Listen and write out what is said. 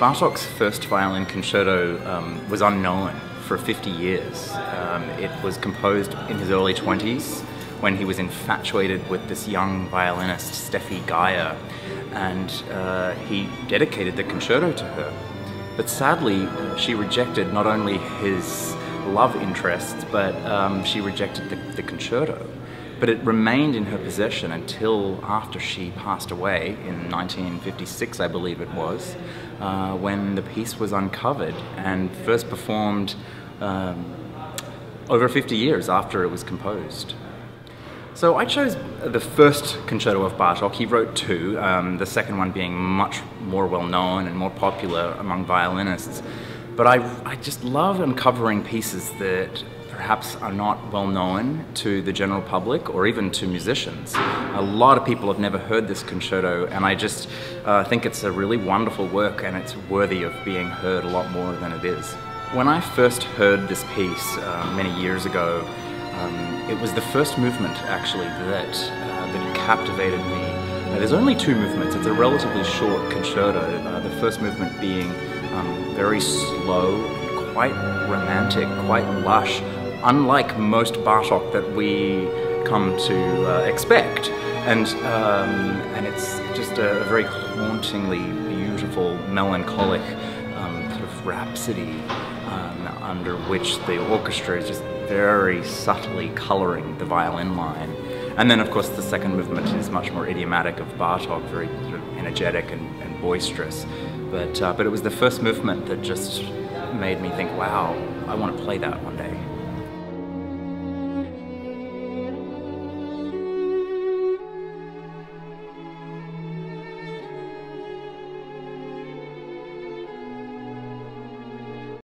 Bartók's first violin concerto was unknown for 50 years. It was composed in his early 20s when he was infatuated with this young violinist, Steffi Gaia, and he dedicated the concerto to her. But sadly, she rejected not only his love interests, but she rejected the concerto. But it remained in her possession until after she passed away in 1956, I believe it was, when the piece was uncovered and first performed over 50 years after it was composed. So I chose the first concerto of Bartók. He wrote two, the second one being much more well-known and more popular among violinists. But I just love uncovering pieces that perhaps are not well known to the general public or even to musicians. A lot of people have never heard this concerto, and I just think it's a really wonderful work and it's worthy of being heard a lot more than it is. When I first heard this piece many years ago, it was the first movement actually that captivated me. There's only two movements. It's a relatively short concerto, the first movement being very slow and quite romantic, quite lush, unlike most Bartók that we come to expect. And it's just a very hauntingly beautiful, melancholic sort of rhapsody under which the orchestra is just very subtly coloring the violin line. And then of course the second movement is much more idiomatic of Bartók, very sort of energetic and boisterous. But it was the first movement that just made me think, wow, I want to play that one day.